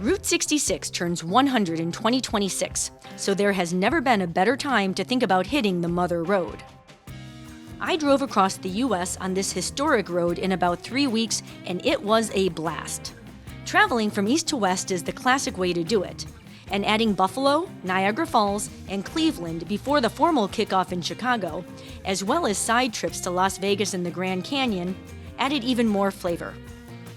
Route 66 turns 100 in 2026, so there has never been a better time to think about hitting the Mother Road. I drove across the U.S. on this historic road in about 3 weeks, and it was a blast. Traveling from east to west is the classic way to do it, and adding Buffalo, Niagara Falls, and Cleveland before the formal kickoff in Chicago, as well as side trips to Las Vegas and the Grand Canyon, added even more flavor.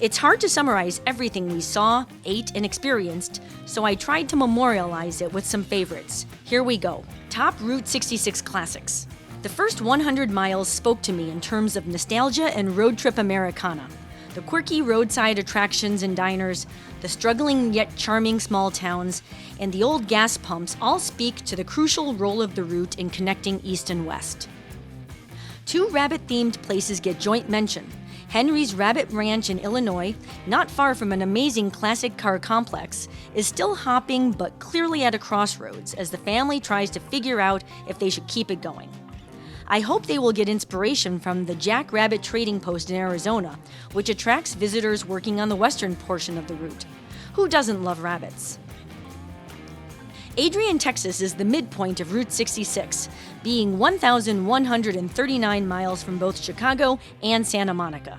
It's hard to summarize everything we saw, ate, and experienced, so I tried to memorialize it with some favorites. Here we go. Top Route 66 classics. The first 100 miles spoke to me in terms of nostalgia and road trip Americana. The quirky roadside attractions and diners, the struggling yet charming small towns, and the old gas pumps all speak to the crucial role of the route in connecting east and west. 2 rabbit-themed places get joint mention. Henry's Rabbit Ranch in Illinois, not far from an amazing classic car complex, is still hopping but clearly at a crossroads as the family tries to figure out if they should keep it going. I hope they will get inspiration from the Jack Rabbit Trading Post in Arizona, which attracts visitors working on the western portion of the route. Who doesn't love rabbits? Adrian, Texas is the midpoint of Route 66, being 1,139 miles from both Chicago and Santa Monica.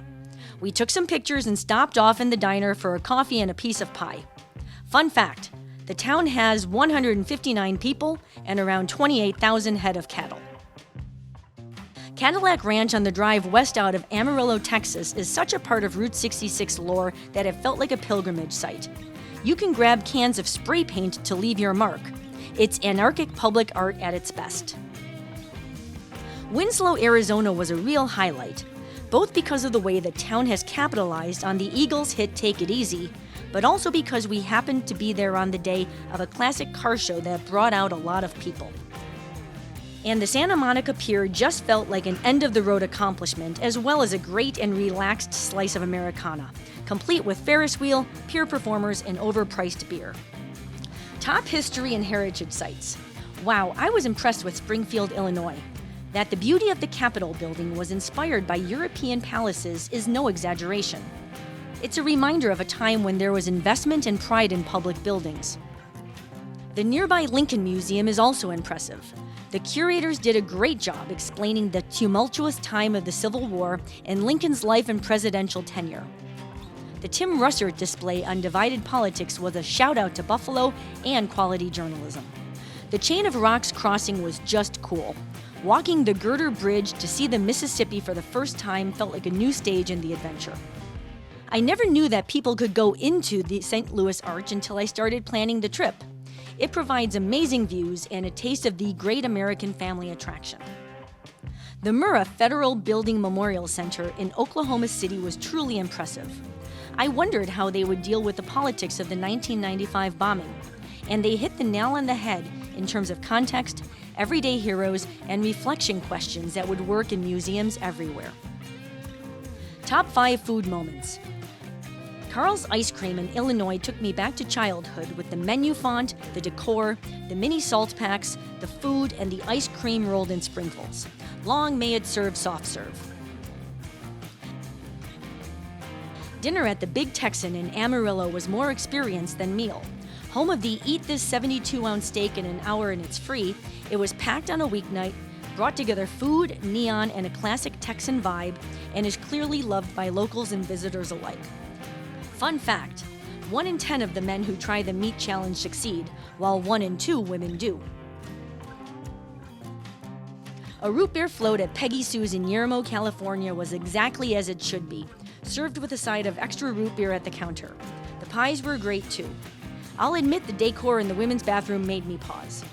We took some pictures and stopped off in the diner for a coffee and a piece of pie. Fun fact, the town has 159 people and around 28,000 head of cattle. Cadillac Ranch on the drive west out of Amarillo, Texas is such a part of Route 66 lore that it felt like a pilgrimage site. You can grab cans of spray paint to leave your mark. It's anarchic public art at its best. Winslow, Arizona was a real highlight, both because of the way the town has capitalized on the Eagles' hit Take It Easy, but also because we happened to be there on the day of a classic car show that brought out a lot of people. And the Santa Monica Pier just felt like an end-of-the-road accomplishment, as well as a great and relaxed slice of Americana, complete with Ferris wheel, pier performers, and overpriced beer. Top history and heritage sites. Wow, I was impressed with Springfield, Illinois. That the beauty of the Capitol building was inspired by European palaces is no exaggeration. It's a reminder of a time when there was investment and pride in public buildings. The nearby Lincoln Museum is also impressive. The curators did a great job explaining the tumultuous time of the Civil War and Lincoln's life and presidential tenure. The Tim Russert display on divided politics was a shout-out to Buffalo and quality journalism. The Chain of Rocks crossing was just cool. Walking the Girder Bridge to see the Mississippi for the first time felt like a new stage in the adventure. I never knew that people could go into the St. Louis Arch until I started planning the trip. It provides amazing views and a taste of the great American family attraction. The Murrah Federal Building Memorial Center in Oklahoma City was truly impressive. I wondered how they would deal with the politics of the 1995 bombing, and they hit the nail on the head in terms of context, everyday heroes, and reflection questions that would work in museums everywhere. Top 5 food moments. Carl's Ice Cream in Illinois took me back to childhood with the menu font, the decor, the mini salt packs, the food, and the ice cream rolled in sprinkles. Long may it serve soft serve. Dinner at the Big Texan in Amarillo was more experience than meal. Home of the Eat This 72-ounce steak in an hour and it's free, it was packed on a weeknight, brought together food, neon, and a classic Texan vibe, and is clearly loved by locals and visitors alike. Fun fact, 1 in 10 of the men who try the meat challenge succeed, while 1 in 2 women do. A root beer float at Peggy Sue's in Yermo, California was exactly as it should be, served with a side of extra root beer at the counter. The pies were great too. I'll admit the decor in the women's bathroom made me pause.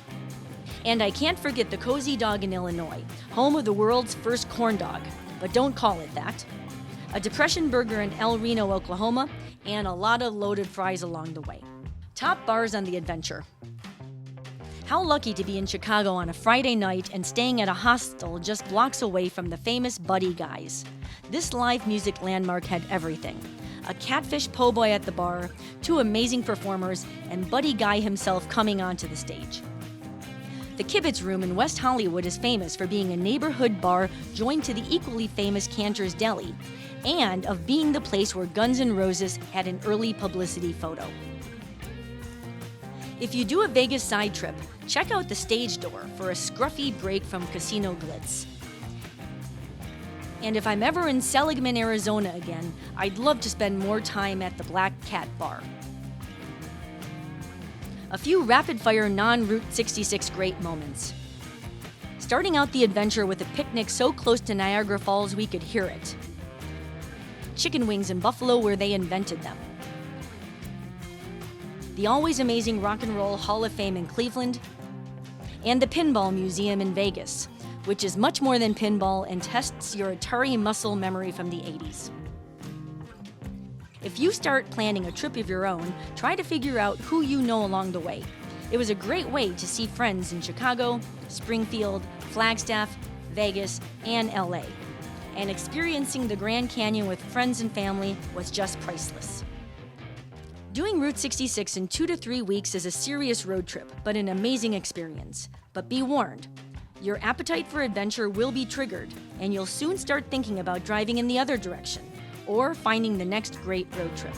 And I can't forget the Cozy Dog in Illinois, home of the world's first corn dog, but don't call it that. A Depression Burger in El Reno, Oklahoma, and a lot of loaded fries along the way. Top bars on the adventure. How lucky to be in Chicago on a Friday night and staying at a hostel just blocks away from the famous Buddy Guys. This live music landmark had everything. A catfish po' boy at the bar, 2 amazing performers, and Buddy Guy himself coming onto the stage. The Kibitz Room in West Hollywood is famous for being a neighborhood bar joined to the equally famous Cantor's Deli, and of being the place where Guns N' Roses had an early publicity photo. If you do a Vegas side trip, check out the stage door for a scruffy break from casino glitz. And if I'm ever in Seligman, Arizona again, I'd love to spend more time at the Black Cat Bar. A few rapid-fire non-Route 66 great moments. Starting out the adventure with a picnic so close to Niagara Falls we could hear it. Chicken wings in Buffalo where they invented them. The always amazing Rock and Roll Hall of Fame in Cleveland. And the Pinball Museum in Vegas, which is much more than pinball and tests your Atari muscle memory from the 80s. If you start planning a trip of your own, try to figure out who you know along the way. It was a great way to see friends in Chicago, Springfield, Flagstaff, Vegas, and LA. And experiencing the Grand Canyon with friends and family was just priceless. Doing Route 66 in 2 to 3 weeks is a serious road trip, but an amazing experience. But be warned, your appetite for adventure will be triggered, and you'll soon start thinking about driving in the other direction, or finding the next great road trip.